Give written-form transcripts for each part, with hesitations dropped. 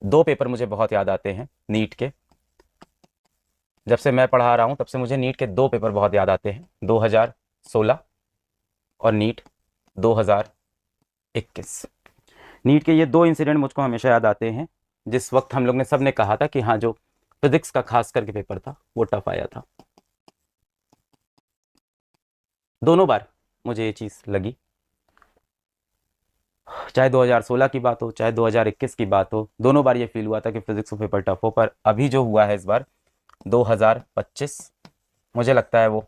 दो पेपर मुझे बहुत याद आते हैं नीट के। जब से मैं पढ़ा रहा हूँ तब से मुझे नीट के दो पेपर बहुत याद आते हैं, 2016 और नीट 2021। नीट के ये दो इंसिडेंट मुझको हमेशा याद आते हैं, जिस वक्त हम लोग ने सब ने कहा था कि हाँ, जो फिजिक्स का खास करके पेपर था वो टफ आया था। दोनों बार मुझे ये चीज़ लगी, चाहे 2016 की बात हो चाहे 2021 की बात हो, दोनों बार ये फील हुआ था कि फिजिक्स का पेपर टफ हो। पर अभी जो हुआ है इस बार 2025, मुझे लगता है वो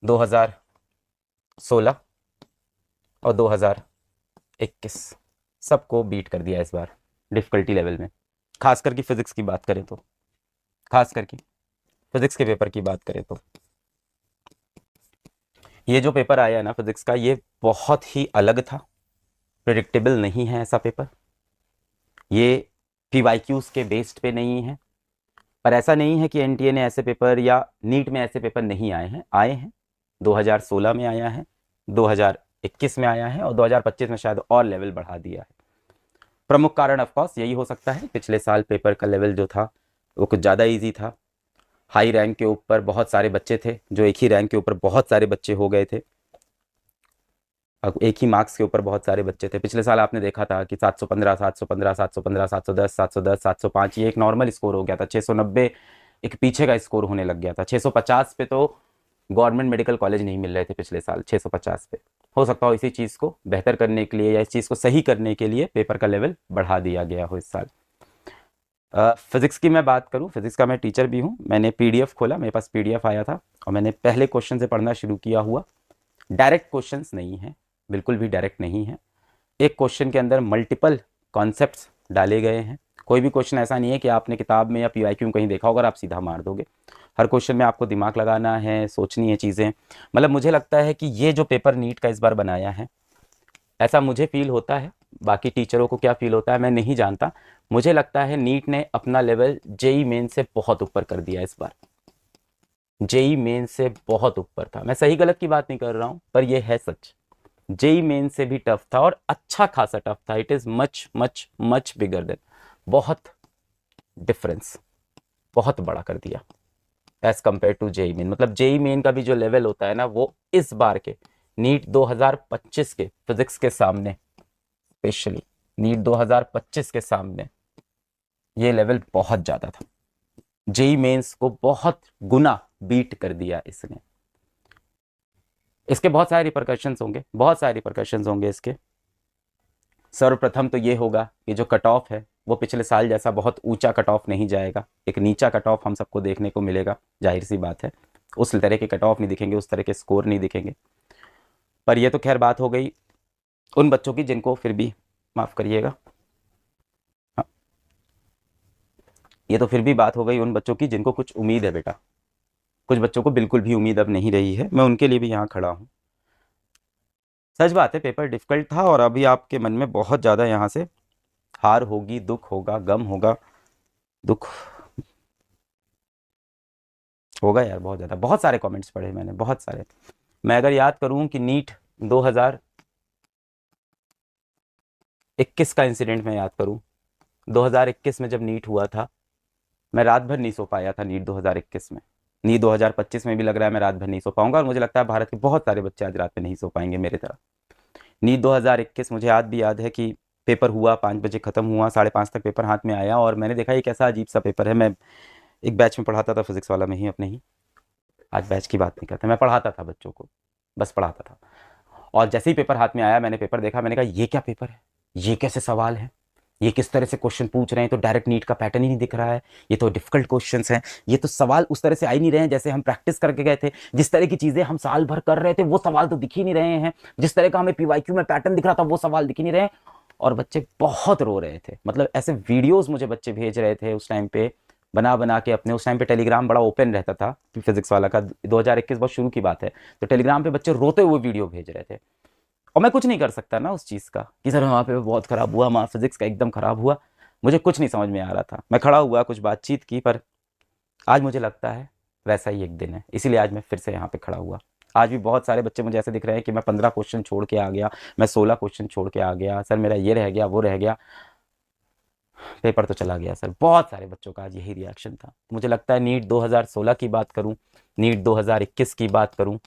2016 और 2021 सबको बीट कर दिया इस बार डिफिकल्टी लेवल में। खास करके फिजिक्स की बात करें तो, खास करके फिजिक्स के पेपर की बात करें तो ये जो पेपर आया है ना फिजिक्स का, ये बहुत ही अलग था, प्रिडिक्टेबल नहीं है ऐसा पेपर। ये पीवाईक्यूज के बेस्ड पे नहीं है। पर ऐसा नहीं है कि एनटीए ने ऐसे पेपर या नीट में ऐसे पेपर नहीं आए हैं, आए हैं। 2016 में आया है, 2021 में आया है और 2025 में शायद और लेवल बढ़ा दिया है। प्रमुख कारण ऑफ कोर्स यही हो सकता है, पिछले साल पेपर का लेवल जो था वो कुछ ज़्यादा ईजी था। हाई रैंक के ऊपर बहुत सारे बच्चे थे, जो एक ही रैंक के ऊपर बहुत सारे बच्चे हो गए थे, एक ही मार्क्स के ऊपर बहुत सारे बच्चे थे। पिछले साल आपने देखा था कि 715 715 715 710 710 705 ये एक नॉर्मल स्कोर हो गया था। 690 एक पीछे का स्कोर होने लग गया था। 650 पे तो गवर्नमेंट मेडिकल कॉलेज नहीं मिल रहे थे पिछले साल 650 पे। हो सकता हो इसी चीज़ को बेहतर करने के लिए या इस चीज़ को सही करने के लिए पेपर का लेवल बढ़ा दिया गया हो इस साल। फिजिक्स की मैं बात करूं, फिजिक्स का मैं टीचर भी हूं। मैंने पीडीएफ खोला, मेरे पास पीडीएफ आया था और मैंने पहले क्वेश्चन से पढ़ना शुरू किया हुआ। डायरेक्ट क्वेश्चंस नहीं है, बिल्कुल भी डायरेक्ट नहीं है। एक क्वेश्चन के अंदर मल्टीपल कॉन्सेप्ट्स डाले गए हैं। कोई भी क्वेश्चन ऐसा नहीं है कि आपने किताब में या पीवाईक्यू में कहीं देखा होगा और आप सीधा मार दोगे। हर क्वेश्चन में आपको दिमाग लगाना है, सोचनी है चीज़ें। मतलब मुझे लगता है कि ये जो पेपर नीट का इस बार बनाया है, ऐसा मुझे फील होता है। बाकी टीचरों को क्या फील होता है मैं नहीं जानता। मुझे लगता है नीट ने अपना लेवल जेई मेन से बहुत ऊपर कर दिया इस बार। जेई मेन से बहुत ऊपर था। मैं सही गलत की बात नहीं कर रहा हूँ, पर यह है सच। जेई मेन से भी टफ था और अच्छा खासा टफ था। It is much much much bigger than, बहुत डिफरेंस, बहुत बड़ा कर दिया as compare to JEE main. मतलब जेई मेन का भी जो लेवल होता है ना, वो इस बार के नीट 2025 के फिजिक्स के सामने, स्पेशली नीट 2025 के सामने ये लेवल बहुत ज़्यादा था। जेई मेंस को बहुत गुना बीट कर दिया इसने। इसके बहुत सारे रिपरकशंस होंगे, बहुत सारे रिपरकशंस होंगे इसके। सर्वप्रथम तो ये होगा कि जो कट ऑफ है वो पिछले साल जैसा बहुत ऊंचा कट ऑफ नहीं जाएगा। एक नीचा कट ऑफ हम सबको देखने को मिलेगा, जाहिर सी बात है। उस तरह के कट ऑफ नहीं दिखेंगे, उस तरह के स्कोर नहीं दिखेंगे। पर ये तो खैर बात हो गई उन बच्चों की जिनको फिर भी, माफ़ करिएगा, हाँ, ये तो फिर भी बात हो गई उन बच्चों की जिनको कुछ उम्मीद है बेटा। कुछ बच्चों को बिल्कुल भी उम्मीद अब नहीं रही है, मैं उनके लिए भी यहाँ खड़ा हूँ। सच बात है, पेपर डिफिकल्ट था और अभी आपके मन में बहुत ज़्यादा यहाँ से हार होगी, दुख होगा, गम होगा। दुख होगा यार बहुत ज़्यादा। बहुत सारे कमेंट्स पढ़े मैंने, बहुत सारे। मैं अगर याद करूँ कि नीट 2021 का इंसिडेंट मैं याद करूँ, 2021 में जब नीट हुआ था, मैं रात भर नहीं सो पाया था नीट 2021 में। नीट 2025 में भी लग रहा है मैं रात भर नहीं सो पाऊंगा और मुझे लगता है भारत के बहुत सारे बच्चे आज रात में नहीं सो पाएंगे मेरी तरह। नीट 2021 मुझे आज भी याद है कि पेपर हुआ, 5 बजे ख़त्म हुआ, 5:30 तक पेपर हाथ में आया और मैंने देखा ये कैसा अजीब सा पेपर है। मैं एक बैच में पढ़ाता था फिजिक्स वाला में ही अपने ही, आज बैच की बात नहीं करता, मैं पढ़ाता था बच्चों को, बस पढ़ाता था। और जैसे ही पेपर हाथ में आया, मैंने पेपर देखा, मैंने कहा ये क्या पेपर है, ये कैसे सवाल है, ये किस तरह से क्वेश्चन पूछ रहे हैं। तो डायरेक्ट नीट का पैटर्न ही नहीं दिख रहा है, ये तो डिफिकल्ट क्वेश्चंस हैं, ये तो सवाल उस तरह से आ ही नहीं रहे हैं जैसे हम प्रैक्टिस करके गए थे। जिस तरह की चीज़ें हम साल भर कर रहे थे वो सवाल तो दिख ही नहीं रहे हैं। जिस तरह का हमें पीवाईक्यू में पैटर्न दिख रहा था वो सवाल दिख ही नहीं रहे हैं। और बच्चे बहुत रो रहे थे। मतलब ऐसे वीडियोज़ मुझे बच्चे भेज रहे थे उस टाइम पे, बना बना के अपने। उस टाइम पे टेलीग्राम बड़ा ओपन रहता था फिजिक्स वाला का, 2021 बहुत शुरू की बात है। तो टेलीग्राम पे बच्चे रोते हुए वीडियो भेज रहे थे और मैं कुछ नहीं कर सकता ना उस चीज़ का कि सर वहाँ पे बहुत ख़राब हुआ, वहाँ फिजिक्स का एकदम ख़राब हुआ। मुझे कुछ नहीं समझ में आ रहा था। मैं खड़ा हुआ, कुछ बातचीत की, पर आज मुझे लगता है वैसा ही एक दिन है, इसीलिए आज मैं फिर से यहाँ पे खड़ा हुआ। आज भी बहुत सारे बच्चे मुझे ऐसे दिख रहे हैं कि मैं 15 क्वेश्चन छोड़ के आ गया, मैं 16 क्वेश्चन छोड़ के आ गया, सर मेरा ये रह गया, वो रह गया। पेपर तो चला गया सर। बहुत सारे बच्चों का आज यही रिएक्शन था। मुझे लगता है नीट 2016 की बात करूं, नीट 2021 की बात करूं,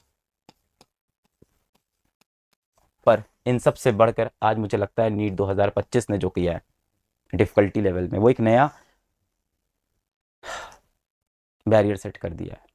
पर इन सब से बढ़कर आज मुझे लगता है नीट 2025 ने जो किया है डिफिकल्टी लेवल में, वो एक नया बैरियर सेट कर दिया है।